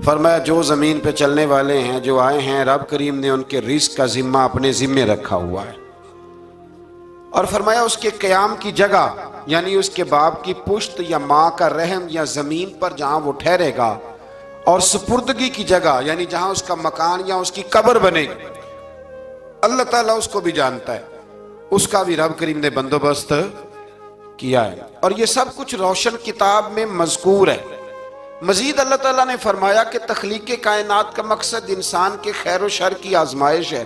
فرمایا جو زمین پہ چلنے والے ہیں، جو آئے ہیں، رب کریم نے ان کے رزق کا ذمہ اپنے ذمے رکھا ہوا ہے۔ اور فرمایا اس کے قیام کی جگہ، یعنی اس کے باپ کی پشت یا ماں کا رحم یا زمین پر جہاں وہ ٹھہرے گا، اور سپردگی کی جگہ یعنی جہاں اس کا مکان یا اس کی قبر بنے گی، اللہ تعالیٰ اس کو بھی جانتا ہے، اس کا بھی رب کریم نے بندوبست کیا ہے، اور یہ سب کچھ روشن کتاب میں مذکور ہے۔ مزید اللہ تعالیٰ نے فرمایا کہ تخلیق کائنات کا مقصد انسان کے خیر و شر کی آزمائش ہے،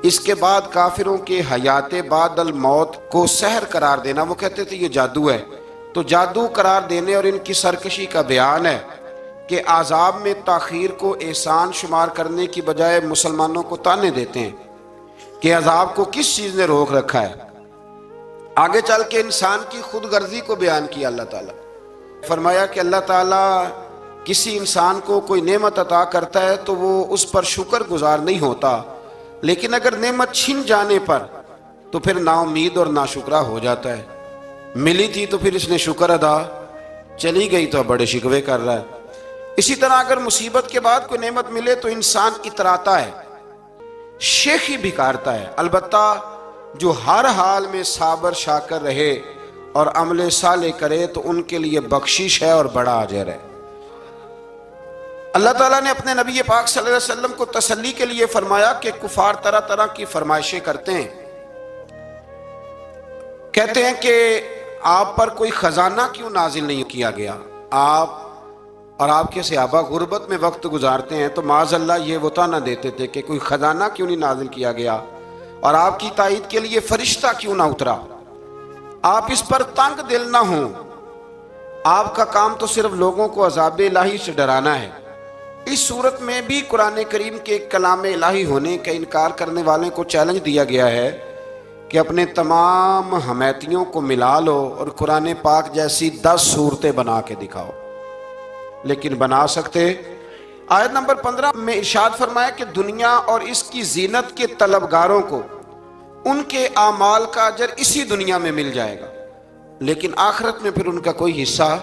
اس کے بعد کافروں کے حیات بعد الموت کو سحر قرار دینا۔ وہ کہتے تھے یہ جادو ہے، تو جادو قرار دینے اور ان کی سرکشی کا بیان ہے کہ عذاب میں تاخیر کو احسان شمار کرنے کی بجائے مسلمانوں کو تانے دیتے ہیں کہ عذاب کو کس چیز نے روک رکھا ہے۔ آگے چل کے انسان کی خود غرضی کو بیان کیا اللہ تعالیٰ، فرمایا کہ اللہ تعالیٰ کسی انسان کو کوئی نعمت عطا کرتا ہے تو وہ اس پر شکر گزار نہیں ہوتا، لیکن اگر نعمت چھن جانے پر تو پھر نا امید اور ناشکرا ہو جاتا ہے۔ ملی تھی تو پھر اس نے شکر ادا، چلی گئی تو بڑے شکوے کر رہا ہے۔ اسی طرح اگر مصیبت کے بعد کوئی نعمت ملے تو انسان اتراتا ہے، شیخی بھی کارتا ہے، البتہ جو ہر حال میں صابر شاکر رہے اور عمل صالح کرے تو ان کے لیے بخشش ہے اور بڑا اجر ہے۔ اللہ تعالیٰ نے اپنے نبی پاک صلی اللہ علیہ وسلم کو تسلی کے لیے فرمایا کہ کفار طرح طرح کی فرمائشیں کرتے ہیں، کہتے ہیں کہ آپ پر کوئی خزانہ کیوں نازل نہیں کیا گیا؟ آپ اور آپ کے صحابہ غربت میں وقت گزارتے ہیں، تو معاذ اللہ یہ وہ طعنہ دیتے تھے کہ کوئی خزانہ کیوں نہیں نازل کیا گیا، اور آپ کی تائید کے لیے فرشتہ کیوں نہ اترا؟ آپ اس پر تنگ دل نہ ہوں، آپ کا کام تو صرف لوگوں کو عذاب الہی سے ڈرانا ہے۔ اس صورت میں بھی قرآن کریم کے کلام الہی ہونے کا انکار کرنے والوں کو چیلنج دیا گیا ہے کہ اپنے تمام حمیتیوں کو ملا لو اور قرآن پاک جیسی 10 صورتیں بنا کے دکھاؤ، لیکن بنا سکتے؟ آیت نمبر 15 میں ارشاد فرمایا کہ دنیا اور اس کی زینت کے طلبگاروں کو ان کے اعمال کا اجر اسی دنیا میں مل جائے گا، لیکن آخرت میں پھر ان کا کوئی حصہ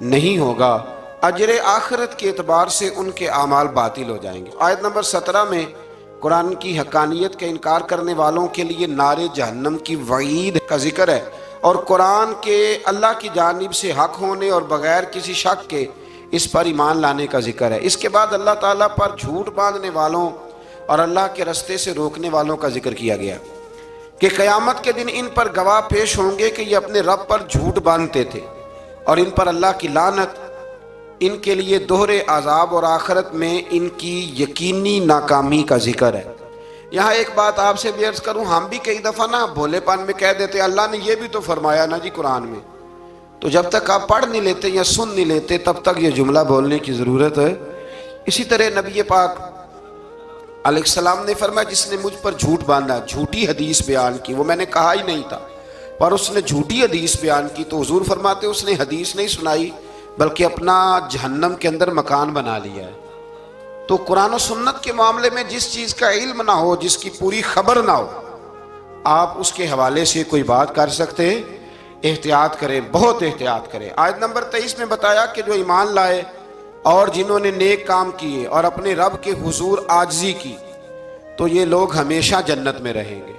نہیں ہوگا، اجر آخرت کے اعتبار سے ان کے اعمال باطل ہو جائیں گے۔ آیت نمبر 17 میں قرآن کی حقانیت کا انکار کرنے والوں کے لیے نار جہنم کی وعید کا ذکر ہے، اور قرآن کے اللہ کی جانب سے حق ہونے اور بغیر کسی شک کے اس پر ایمان لانے کا ذکر ہے۔ اس کے بعد اللہ تعالیٰ پر جھوٹ باندھنے والوں اور اللہ کے رستے سے روکنے والوں کا ذکر کیا گیا کہ قیامت کے دن ان پر گواہ پیش ہوں گے کہ یہ اپنے رب پر جھوٹ باندھتے تھے، اور ان پر اللہ کی لعنت، ان کے لیے دوہرے عذاب اور آخرت میں ان کی یقینی ناکامی کا ذکر ہے۔ یہاں ایک بات آپ سے بھی عرض کروں، ہم بھی کئی دفعہ نا بھولے پن میں کہہ دیتے اللہ نے یہ بھی تو فرمایا نا جی قرآن میں، تو جب تک آپ پڑھ نہیں لیتے یا سن نہیں لیتے تب تک یہ جملہ بولنے کی ضرورت ہے۔ اسی طرح نبی پاک علیہ السلام نے فرمایا جس نے مجھ پر جھوٹ باندھا، جھوٹی حدیث بیان کی، وہ میں نے کہا ہی نہیں تھا پر اس نے جھوٹی حدیث بیان کی، تو حضور فرماتے اس نے حدیث نہیں سنائی بلکہ اپنا جہنم کے اندر مکان بنا لیا ہے۔ تو قرآن و سنت کے معاملے میں جس چیز کا علم نہ ہو، جس کی پوری خبر نہ ہو، آپ اس کے حوالے سے کوئی بات کر سکتے؟ احتیاط کریں، بہت احتیاط کریں۔ آیت نمبر 23 میں بتایا کہ جو ایمان لائے اور جنہوں نے نیک کام کیے اور اپنے رب کے حضور عاجزی کی تو یہ لوگ ہمیشہ جنت میں رہیں گے۔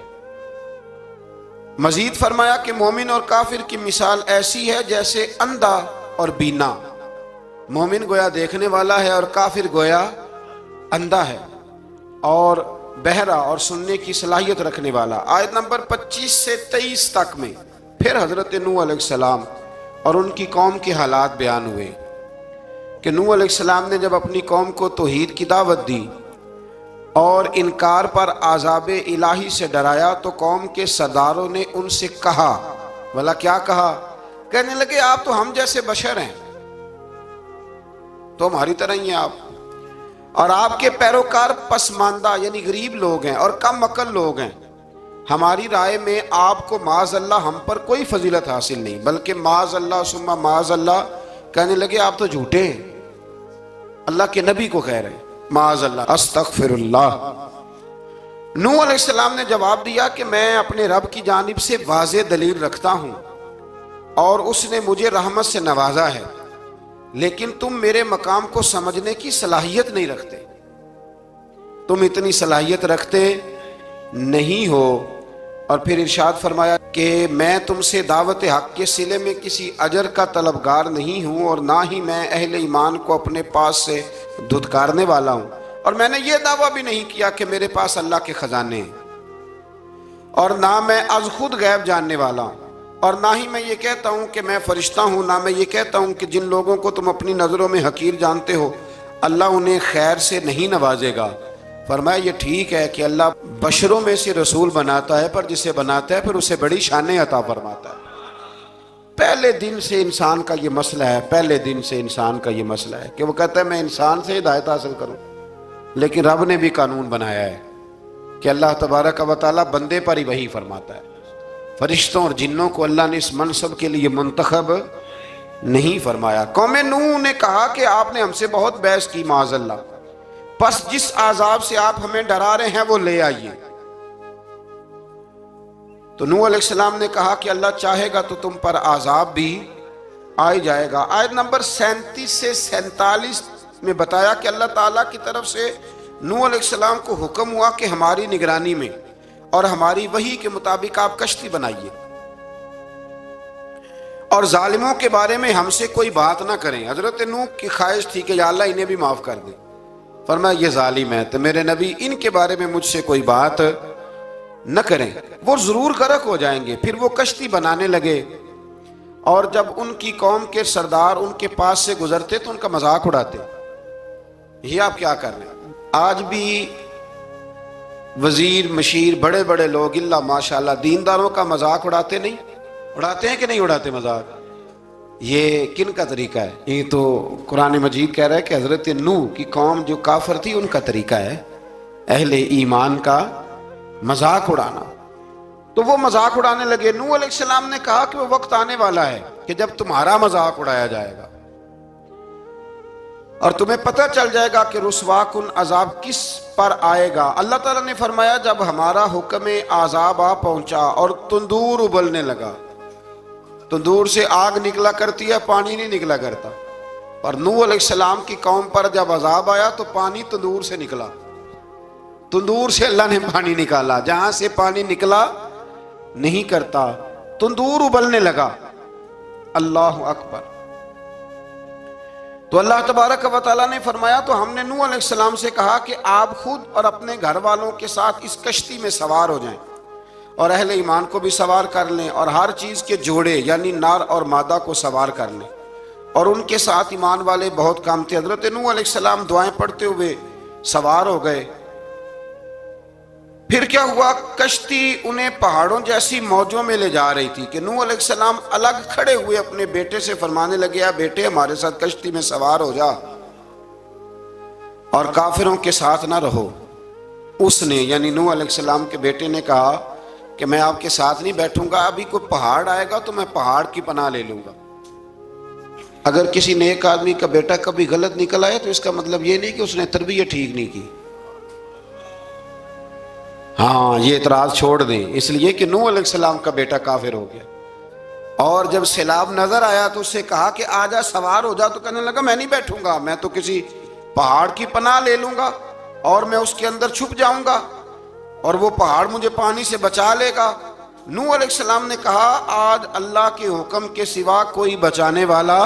مزید فرمایا کہ مومن اور کافر کی مثال ایسی ہے جیسے اندھا اور بینا، مومن گویا دیکھنے والا ہے اور کافر گویا اندھا ہے اور بہرا اور سننے کی صلاحیت رکھنے والا۔ آیت نمبر 25 سے 23 تک میں پھر حضرت نوح علیہ السلام اور ان کی قوم کے حالات بیان ہوئے کہ نوح علیہ السلام نے جب اپنی قوم کو توحید کی دعوت دی اور انکار پر عذاب الہی سے ڈرایا تو قوم کے سرداروں نے ان سے کہا، بھلا کیا کہا؟ کہنے لگے آپ تو ہم جیسے بشر ہیں، تو ہماری طرح ہی ہیں آپ، اور آپ کے پیروکار پسماندہ یعنی غریب لوگ ہیں اور کم عقل لوگ ہیں، ہماری رائے میں آپ کو معاذ اللہ ہم پر کوئی فضیلت حاصل نہیں، بلکہ معاذ اللہ ثم معاذ اللہ۔ کہنے لگے آپ تو جھوٹے ہیں، اللہ کے نبی کو کہہ رہے ہیں معاذ اللہ، استغفر اللہ۔ نوح علیہ السلام نے جواب دیا کہ میں اپنے رب کی جانب سے واضح دلیل رکھتا ہوں اور اس نے مجھے رحمت سے نوازا ہے، لیکن تم میرے مقام کو سمجھنے کی صلاحیت نہیں رکھتے، تم اتنی صلاحیت رکھتے نہیں ہو۔ اور پھر ارشاد فرمایا کہ میں تم سے دعوت حق کے صلے میں کسی اجر کا طلبگار نہیں ہوں، اور نہ ہی میں اہل ایمان کو اپنے پاس سے دھتکارنے والا ہوں، اور میں نے یہ دعویٰ بھی نہیں کیا کہ میرے پاس اللہ کے خزانے ہیں، اور نہ میں از خود غیب جاننے والا ہوں، اور نہ ہی میں یہ کہتا ہوں کہ میں فرشتہ ہوں، نہ میں یہ کہتا ہوں کہ جن لوگوں کو تم اپنی نظروں میں حقیر جانتے ہو اللہ انہیں خیر سے نہیں نوازے گا۔ فرمایا یہ ٹھیک ہے کہ اللہ بشروں میں سے رسول بناتا ہے، پر جسے بناتا ہے پھر اسے بڑی شانیں عطا فرماتا ہے۔ پہلے دن سے انسان کا یہ مسئلہ ہے، پہلے دن سے انسان کا یہ مسئلہ ہے کہ وہ کہتا ہے میں انسان سے ہدایت حاصل کروں، لیکن رب نے بھی قانون بنایا ہے کہ اللہ تبارک و تعالیٰ بندے پر ہی وحی فرماتا ہے، فرشتوں اور جنوں کو اللہ نے اس منصب کے لیے منتخب نہیں فرمایا۔ قوم نوح نے کہا کہ آپ نے ہم سے بہت بحث کی معاذ اللہ، بس جس عذاب سے آپ ہمیں ڈرا رہے ہیں وہ لے آئیے۔ تو نوح علیہ السلام نے کہا کہ اللہ چاہے گا تو تم پر عذاب بھی آ جائے گا۔ آیت نمبر 37 سے 47 میں بتایا کہ اللہ تعالیٰ کی طرف سے نوح علیہ السلام کو حکم ہوا کہ ہماری نگرانی میں اور ہماری وحی کے مطابق آپ کشتی بنائیے، اور ظالموں کے بارے میں ہم سے کوئی بات نہ کریں۔ حضرت نوح کی خواہش تھی کہ یا اللہ انہیں بھی معاف کر دے، فرمایا یہ ظالم ہے تو میرے نبی ان کے بارے میں مجھ سے کوئی بات نہ کریں، وہ ضرور غرق ہو جائیں گے۔ پھر وہ کشتی بنانے لگے، اور جب ان کی قوم کے سردار ان کے پاس سے گزرتے تو ان کا مذاق اڑاتے۔ یہ آپ کیا کر رہے ہیں؟ آج بھی وزیر مشیر بڑے بڑے لوگ اللہ ماشاءاللہ دینداروں کا مذاق اڑاتے نہیں؟ اڑاتے ہیں کہ نہیں اڑاتے مذاق؟ یہ کن کا طریقہ ہے؟ یہ تو قرآن مجید کہہ رہا ہے کہ حضرت نوح کی قوم جو کافر تھی ان کا طریقہ ہے اہل ایمان کا مذاق اڑانا۔ تو وہ مذاق اڑانے لگے۔ نوح علیہ السلام نے کہا کہ وہ وقت آنے والا ہے کہ جب تمہارا مذاق اڑایا جائے گا اور تمہیں پتہ چل جائے گا کہ رسوا کن عذاب کس پر آئے گا۔ اللہ تعالیٰ نے فرمایا جب ہمارا حکم عذاب آ پہنچا اور تندور ابلنے لگا، تندور سے آگ نکلا کرتی ہے، پانی نہیں نکلا کرتا، اور نوح علیہ السلام کی قوم پر جب عذاب آیا تو پانی تندور سے نکلا، تندور سے اللہ نے پانی نکالا، جہاں سے پانی نکلا نہیں کرتا، تندور ابلنے لگا۔ اللہ اکبر۔ تو اللہ تبارک و تعالیٰ نے فرمایا تو ہم نے نوح علیہ السلام سے کہا کہ آپ خود اور اپنے گھر والوں کے ساتھ اس کشتی میں سوار ہو جائیں، اور اہل ایمان کو بھی سوار کر لیں، اور ہر چیز کے جوڑے یعنی نر اور مادہ کو سوار کر لیں، اور ان کے ساتھ ایمان والے بہت کام تھے۔ حضرت نوح علیہ السلام دعائیں پڑھتے ہوئے سوار ہو گئے۔ پھر کیا ہوا؟ کشتی انہیں پہاڑوں جیسی موجوں میں لے جا رہی تھی کہ نوح علیہ السلام الگ کھڑے ہوئے اپنے بیٹے سے فرمانے لگے اے بیٹے ہمارے ساتھ کشتی میں سوار ہو جا اور کافروں کے ساتھ نہ رہو۔ اس نے یعنی نوح علیہ السلام کے بیٹے نے کہا کہ میں آپ کے ساتھ نہیں بیٹھوں گا، ابھی کوئی پہاڑ آئے گا تو میں پہاڑ کی پناہ لے لوں گا۔ اگر کسی نیک آدمی کا بیٹا کبھی غلط نکل آئے تو اس کا مطلب یہ نہیں کہ اس نے تربیت ٹھیک نہیں کی، ہاں یہ اعتراض چھوڑ دیں، اس لیے کہ نوح علیہ السلام کا بیٹا کافر ہو گیا، اور جب سیلاب نظر آیا تو اس سے کہا کہ آجا سوار ہو جا، تو کہنے لگا میں نہیں بیٹھوں گا، میں تو کسی پہاڑ کی پناہ لے لوں گا اور میں اس کے اندر چھپ جاؤں گا اور وہ پہاڑ مجھے پانی سے بچا لے گا۔ نوح علیہ السلام نے کہا آج اللہ کے حکم کے سوا کوئی بچانے والا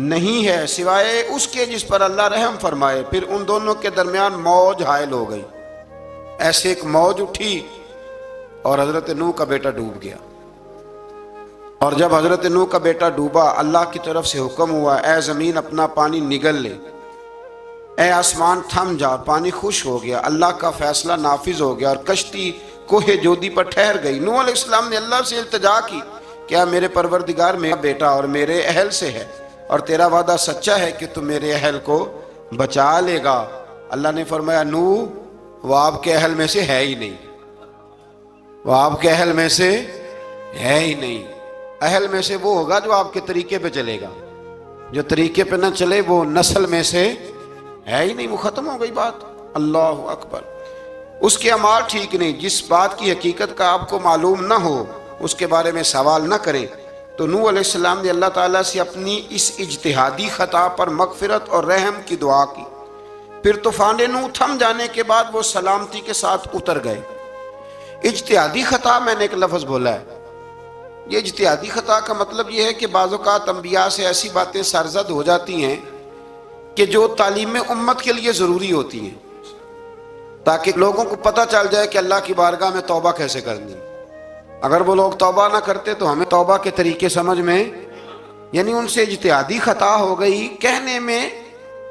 نہیں ہے سوائے اس کے جس پر اللہ رحم فرمائے۔ پھر ان دونوں کے درمیان موج حائل ہو گئی، ایسے ایک موج اٹھی اور حضرت نوح کا بیٹا ڈوب گیا۔ اور جب حضرت نوح کا بیٹا ڈوبا اللہ کی طرف سے حکم ہوا اے زمین اپنا پانی نگل لے، اے آسمان تھم جا، پانی خوش ہو گیا، اللہ کا فیصلہ نافذ ہو گیا اور کشتی کوہ جودی پر ٹھہر گئی۔ نوح علیہ السلام نے اللہ سے التجا کی کیا میرے پروردگار میرا بیٹا اور میرے اہل سے ہے اور تیرا وعدہ سچا ہے کہ تم میرے اہل کو بچا لے گا۔ اللہ نے فرمایا نوح وہ آپ کے اہل میں سے ہے ہی نہیں، وہ آپ کے اہل میں سے ہے ہی نہیں۔ اہل میں سے وہ ہوگا جو آپ کے طریقے پہ چلے گا، جو طریقے پہ نہ چلے وہ نسل میں سے ہے ہی نہیں، وہ ختم ہو گئی بات۔ اللہ اکبر۔ اس کے اعمال ٹھیک نہیں، جس بات کی حقیقت کا آپ کو معلوم نہ ہو اس کے بارے میں سوال نہ کریں، تو نوح علیہ السلام نے اللہ تعالیٰ سے اپنی اس اجتہادی خطا پر مغفرت اور رحم کی دعا کی۔ پھر طوفان نوح تھم جانے کے بعد وہ سلامتی کے ساتھ اتر گئے۔ اجتہادی خطا، میں نے ایک لفظ بولا ہے، یہ اجتہادی خطا کا مطلب یہ ہے کہ بعض اوقات انبیاء سے ایسی باتیں سرزد ہو جاتی ہیں کہ جو تعلیم امت کے لیے ضروری ہوتی ہیں، تاکہ لوگوں کو پتہ چل جائے کہ اللہ کی بارگاہ میں توبہ کیسے کرنی۔ اگر وہ لوگ توبہ نہ کرتے تو ہمیں توبہ کے طریقے سمجھ میں، یعنی ان سے اجتہادی خطا ہو گئی، کہنے میں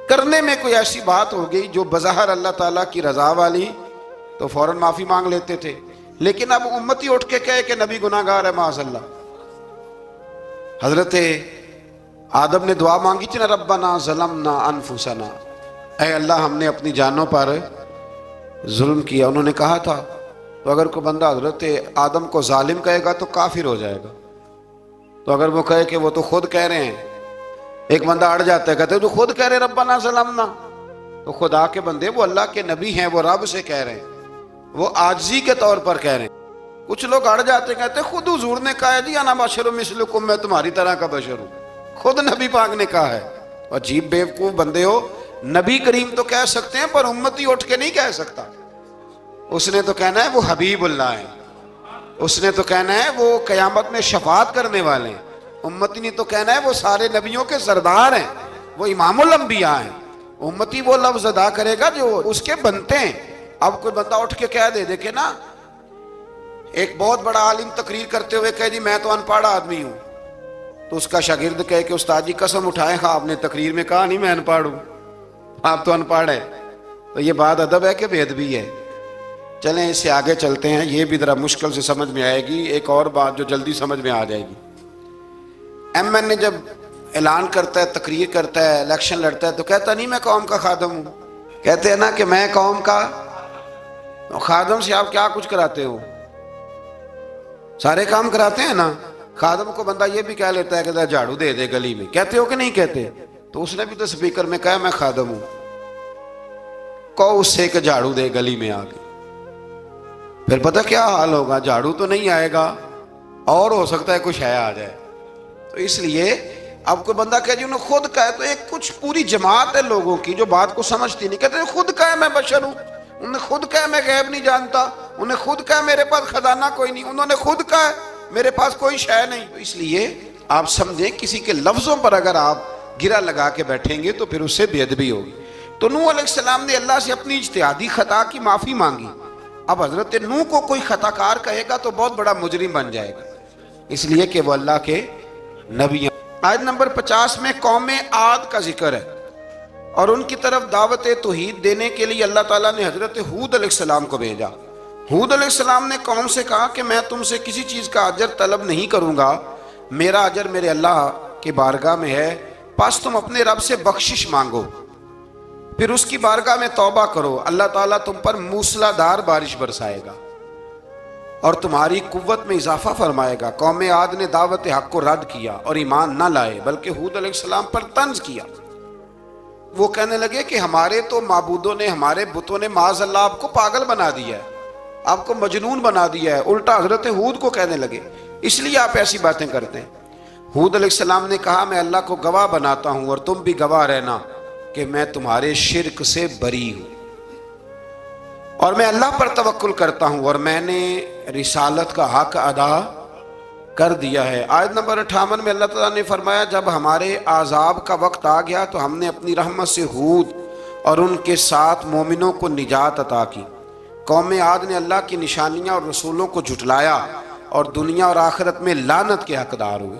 کرنے میں کوئی ایسی بات ہو گئی جو بظاہر اللہ تعالیٰ کی رضا والی، تو فوراً معافی مانگ لیتے تھے۔ لیکن اب امتی اٹھ کے کہے کہ نبی گناہ گار ہے، معاذ اللہ۔ حضرت آدم نے دعا مانگی تھی نا، ربنا ظلمنا انفسنا، اے اللہ ہم نے اپنی جانوں پر ظلم کیا، انہوں نے کہا تھا۔ تو اگر کوئی بندہ حضرت آدم کو ظالم کہے گا تو کافر ہو جائے گا۔ تو اگر وہ کہے کہ وہ تو خود کہہ رہے ہیں، ایک بندہ اڑ جاتا ہے، کہتے ہیں تو خود کہہ رہے ربنا ظلمنا، تو خدا کے بندے وہ اللہ کے نبی ہیں، وہ رب سے کہہ رہے ہیں، وہ عاجزی کے طور پر کہہ رہے ہیں۔ کچھ لوگ اڑ جاتے ہیں، کہتے ہیں خود حضور نے کہا ہے جی انا بشر مثلکم، میں تمہاری طرح کا بشر ہوں، خود نبی پاک نے کہا ہے۔ عجیب بیوقوف بندے ہو، نبی کریم تو کہہ سکتے ہیں پر امتی اٹھ کے نہیں کہہ سکتا۔ اس نے تو کہنا ہے وہ حبیب اللہ ہیں، اس نے تو کہنا ہے وہ قیامت میں شفاعت کرنے والے ہیں، امتی نے تو کہنا ہے وہ سارے نبیوں کے سردار ہیں، وہ امام الانبیاء ہیں۔ امتی وہ لفظ ادا کرے گا جو اس کے بنتے ہیں۔ اب کوئی بندہ اٹھ کے کہہ دے، دیکھے نا ایک بہت بڑا عالم تقریر کرتے ہوئے کہے جی میں تو ان پڑھ آدمی ہوں، تو اس کا شاگرد کہے کہ استاد جی قسم اٹھائے ہاں آپ نے تقریر میں کہا نہیں میں ان پڑھ ہوں، آپ تو ان پڑھ ہے۔ تو یہ بات ادب ہے کہ بے ادبی ہے؟ چلیں اس سے آگے چلتے ہیں، یہ بھی ذرا مشکل سے سمجھ میں آئے گی۔ ایک اور بات جو جلدی سمجھ میں آ جائے گی، ایم این اے جب اعلان کرتا ہے، تقریر کرتا ہے، الیکشن لڑتا ہے، تو کہتا نہیں میں قوم کا خادم ہوں، کہتے ہیں نا کہ میں قوم کا خادم سے آپ کیا کچھ کراتے ہو؟ سارے کام کراتے ہیں نا۔ خادم کو بندہ یہ بھی کہہ لیتا ہے کہ جھاڑو دے دے گلی میں، کہتے ہو کہ نہیں کہتے؟ تو اس نے بھی تو سپیکر میں کہا میں خادم ہوں، کہو اس سے کہ جھاڑو دے گلی میں آ کے، پھر پتہ کیا حال ہوگا؟ جھاڑو تو نہیں آئے گا، اور ہو سکتا ہے کچھ ہے آ جائے۔ تو اس لیے اب کوئی بندہ کہے جی انہوں نے خود کہا ہے، تو ایک کچھ پوری جماعت ہے لوگوں کی جو بات کو سمجھتی نہیں، کہتے ہیں خود کہا ہے میں بشر ہوں، انہوں نے خود کہا ہے میں غیب نہیں جانتا، انہوں نے خود کہا ہے میرے پاس خزانہ کوئی نہیں، انہوں نے خود کہا ہے میرے پاس کوئی شے نہیں۔ تو اس لیے آپ سمجھیں کسی کے لفظوں پر اگر آپ گرا لگا کے بیٹھیں گے تو پھر اس سے بے ادبی ہوگی۔ تو نوح علیہ السلام نے اللہ سے اپنی اجتہادی خطا کی معافی مانگی۔ اب حضرت نوح کو کوئی خطا کار کہے گا تو بہت بڑا مجرم بن جائے گا، اس لیے کہ وہ اللہ کے نبی ہیں۔ آیت نمبر 50 میں قوم عاد کا ذکر ہے، اور ان کی طرف دعوت توحید دینے کے لیے اللہ تعالیٰ نے حضرت ہود علیہ السلام کو بھیجا۔ ہود علیہ السلام نے قوم سے کہا کہ میں تم سے کسی چیز کا اجر طلب نہیں کروں گا، میرا اجر میرے اللہ کی بارگاہ میں ہے، پس تم اپنے رب سے بخشش مانگو، پھر اس کی بارگاہ میں توبہ کرو، اللہ تعالیٰ تم پر موسلا دار بارش برسائے گا اور تمہاری قوت میں اضافہ فرمائے گا۔ قوم عاد نے دعوت حق کو رد کیا اور ایمان نہ لائے، بلکہ ہود علیہ السلام پر طنز کیا۔ وہ کہنے لگے کہ ہمارے تو معبودوں نے، ہمارے بتوں نے معاذ اللہ آپ کو پاگل بنا دیا ہے، آپ کو مجنون بنا دیا ہے۔ الٹا حضرت ہود کو کہنے لگے اس لیے آپ ایسی باتیں کرتے ہیں۔ ہود علیہ السلام نے کہا میں اللہ کو گواہ بناتا ہوں اور تم بھی گواہ رہنا کہ میں تمہارے شرک سے بری ہوں، اور میں اللہ پر توکل کرتا ہوں، اور میں نے رسالت کا حق ادا کر دیا ہے۔ آیت نمبر 58 میں اللہ تعالیٰ نے فرمایا جب ہمارے عذاب کا وقت آ گیا تو ہم نے اپنی رحمت سے ہود اور ان کے ساتھ مومنوں کو نجات عطا کی۔ قوم عاد نے اللہ کی نشانیاں اور رسولوں کو جھٹلایا اور دنیا اور آخرت میں لعنت کے حقدار ہوئے۔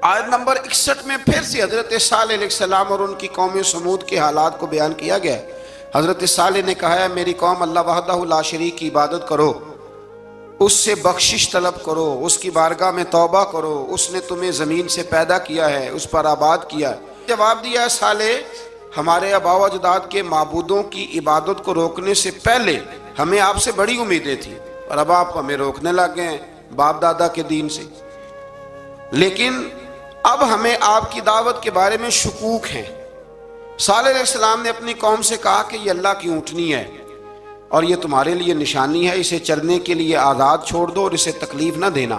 آیت نمبر 61 میں پھر سے حضرت صالح علیہ السلام اور ان کی قوم سمود کے حالات کو بیان کیا گیا ہے۔ حضرت صالح نے کہا ہے میری قوم اللہ وحدہ لا شریک کی عبادت کرو، اس سے بخشش طلب کرو، اس کی بارگاہ میں توبہ کرو، اس نے تمہیں زمین سے پیدا کیا ہے، اس پر آباد کیا ہے۔ جواب دیا ہے صالح ہمارے آباء و اجداد کے معبودوں کی عبادت کو روکنے سے پہلے ہمیں آپ سے بڑی امیدیں تھیں، اور اب آپ ہمیں روکنے لگ گئے ہیں باپ دادا کے دین سے، لیکن اب ہمیں آپ کی دعوت کے بارے میں شکوک ہیں۔ صالح علیہ السلام نے اپنی قوم سے کہا کہ یہ اللہ کی اونٹنی ہے اور یہ تمہارے لیے نشانی ہے، اسے چرنے کے لیے آزاد چھوڑ دو اور اسے تکلیف نہ دینا۔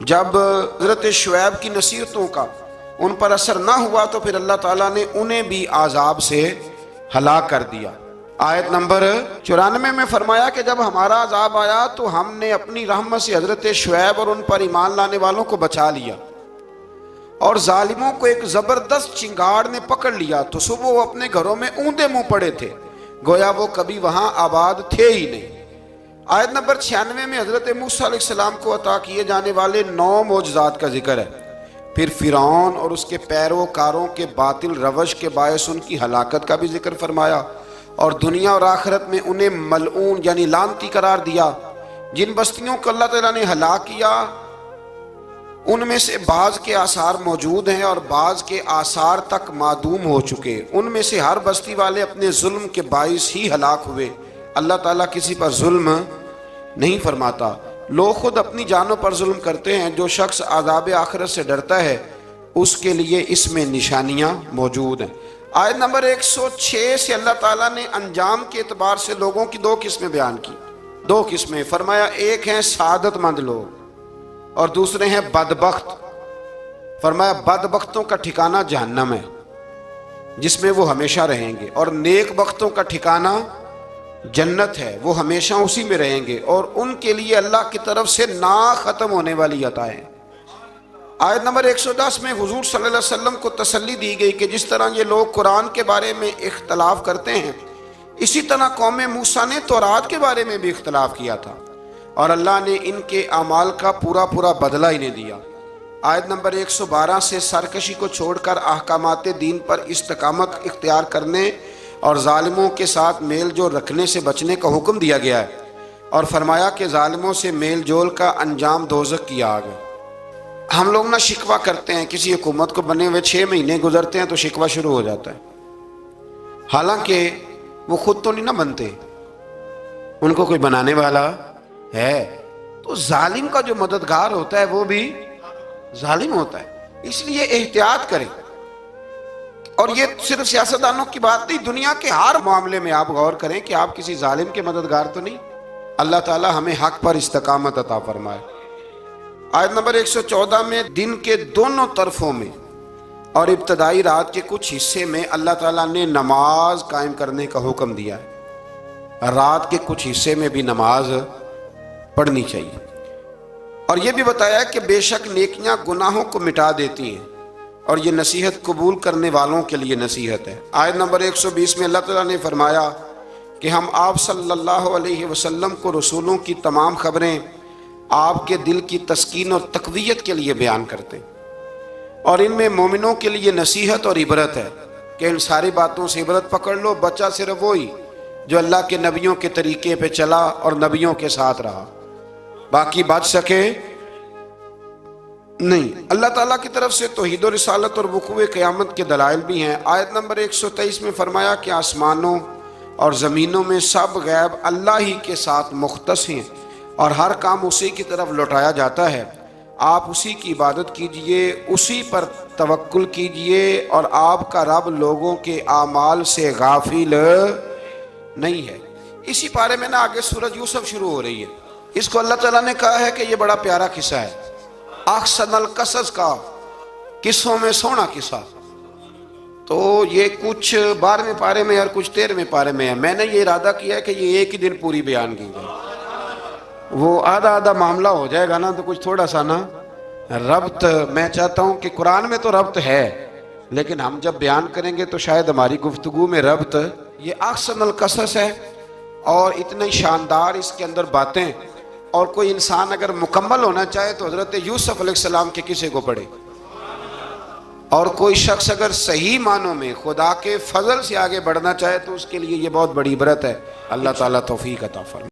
جب حضرت شعیب کی نصیحتوں کا ان پر اثر نہ ہوا تو پھر اللہ تعالیٰ نے انہیں بھی عذاب سے ہلاک کر دیا۔ آیت نمبر 94 میں فرمایا کہ جب ہمارا عذاب آیا تو ہم نے اپنی رحمت سے حضرت شعیب اور ان پر ایمان لانے والوں کو بچا لیا، اور ظالموں کو ایک زبردست چنگاڑ نے پکڑ لیا تو صبح وہ اپنے گھروں میں اوندے منہ پڑے تھے، گویا وہ کبھی وہاں آباد تھے ہی نہیں۔ آیت نمبر 96 میں حضرت موسیٰ علیہ السلام کو عطا کیے جانے والے 9 معجزات کا ذکر ہے۔ پھر فرعون اور اس کے پیروکاروں کے باطل روش کے باعث ان کی ہلاکت کا بھی ذکر فرمایا، اور دنیا اور آخرت میں انہیں ملعون یعنی لعنتی قرار دیا۔ جن بستیوں کو اللہ تعالیٰ نے ہلاک کیا ان میں سے بعض کے آثار موجود ہیں اور بعض کے آثار تک معدوم ہو چکے۔ ان میں سے ہر بستی والے اپنے ظلم کے باعث ہی ہلاک ہوئے۔ اللہ تعالیٰ کسی پر ظلم نہیں فرماتا، لوگ خود اپنی جانوں پر ظلم کرتے ہیں۔ جو شخص عذاب آخرت سے ڈرتا ہے اس کے لیے اس میں نشانیاں موجود ہیں۔ آیت نمبر 106 سے اللہ تعالیٰ نے انجام کے اعتبار سے لوگوں کی 2 قسمیں بیان کی۔ 2 قسمیں فرمایا، ایک ہیں سعادت مند لوگ اور دوسرے ہیں بدبخت۔ فرمایا بدبختوں کا ٹھکانہ جہنم ہے جس میں وہ ہمیشہ رہیں گے، اور نیک بختوں کا ٹھکانہ جنت ہے، وہ ہمیشہ اسی میں رہیں گے، اور ان کے لیے اللہ کی طرف سے نا ختم ہونے والی عطائیں۔ آیت نمبر 110 میں حضور صلی اللہ علیہ وسلم کو تسلی دی گئی کہ جس طرح یہ لوگ قرآن کے بارے میں اختلاف کرتے ہیں، اسی طرح قوم موسیٰ نے تورات کے بارے میں بھی اختلاف کیا تھا، اور اللہ نے ان کے اعمال کا پورا بدلہ انہیں دیا۔ آیت نمبر 112 سے سرکشی کو چھوڑ کر احکامات دین پر استقامت اختیار کرنے اور ظالموں کے ساتھ میل جول رکھنے سے بچنے کا حکم دیا گیا ہے، اور فرمایا کہ ظالموں سے میل جول کا انجام دوزخ کی آگ ہے۔ ہم لوگ نہ شکوہ کرتے ہیں، کسی حکومت کو بنے ہوئے 6 مہینے گزرتے ہیں تو شکوہ شروع ہو جاتا ہے، حالانکہ وہ خود تو نہیں نہ بنتے، ان کو کوئی بنانے والا ہے۔ تو ظالم کا جو مددگار ہوتا ہے وہ بھی ظالم ہوتا ہے، اس لیے احتیاط کریں۔ اور یہ صرف سیاستدانوں کی بات نہیں، دنیا کے ہر معاملے میں آپ غور کریں کہ آپ کسی ظالم کے مددگار تو نہیں۔ اللہ تعالی ہمیں حق پر استقامت عطا فرمائے۔ آیت نمبر 114 میں دن کے دونوں طرفوں میں اور ابتدائی رات کے کچھ حصے میں اللہ تعالیٰ نے نماز قائم کرنے کا حکم دیا ہے۔ رات کے کچھ حصے میں بھی نماز پڑھنی چاہیے، اور یہ بھی بتایا کہ بے شک نیکیاں گناہوں کو مٹا دیتی ہیں، اور یہ نصیحت قبول کرنے والوں کے لیے نصیحت ہے۔ آیت نمبر 120 میں اللہ تعالیٰ نے فرمایا کہ ہم آپ صلی اللہ علیہ وسلم کو رسولوں کی تمام خبریں آپ کے دل کی تسکین اور تقویت کے لیے بیان کرتے ہیں، اور ان میں مومنوں کے لیے نصیحت اور عبرت ہے کہ ان ساری باتوں سے عبرت پکڑ لو۔ بچہ صرف وہی جو اللہ کے نبیوں کے طریقے پہ چلا اور نبیوں کے ساتھ رہا، باقی بچ سکے نہیں۔ اللہ تعالیٰ کی طرف سے توحید و رسالت اور وقوع قیامت کے دلائل بھی ہیں۔ آیت نمبر 123 میں فرمایا کہ آسمانوں اور زمینوں میں سب غیب اللہ ہی کے ساتھ مختص ہیں، اور ہر کام اسی کی طرف لوٹایا جاتا ہے۔ آپ اسی کی عبادت کیجئے، اسی پر توکل کیجئے، اور آپ کا رب لوگوں کے اعمال سے غافل نہیں ہے۔ اسی پارے میں نا آگے سورۃ یوسف شروع ہو رہی ہے۔ اس کو اللہ تعالیٰ نے کہا ہے کہ یہ بڑا پیارا قصہ ہے، احسن القصص کا، قصوں میں سونا قصہ۔ تو یہ کچھ 12ویں پارے میں اور کچھ 13ویں پارے میں ہے۔ میں نے یہ ارادہ کیا ہے کہ یہ ایک ہی دن پوری بیان کی جائے، وہ آدھا معاملہ ہو جائے گا نا تو کچھ تھوڑا سا نا ربط، میں چاہتا ہوں کہ قرآن میں تو ربط ہے، لیکن ہم جب بیان کریں گے تو شاید ہماری گفتگو میں ربط، یہ احسن القصص ہے، اور اتنی شاندار اس کے اندر باتیں، اور کوئی انسان اگر مکمل ہونا چاہے تو حضرت یوسف علیہ السلام کے قصے کو پڑھے، اور کوئی شخص اگر صحیح معنوں میں خدا کے فضل سے آگے بڑھنا چاہے تو اس کے لیے یہ بہت بڑی عبرت ہے۔ اللہ تعالیٰ توفیق عطا فرمائے۔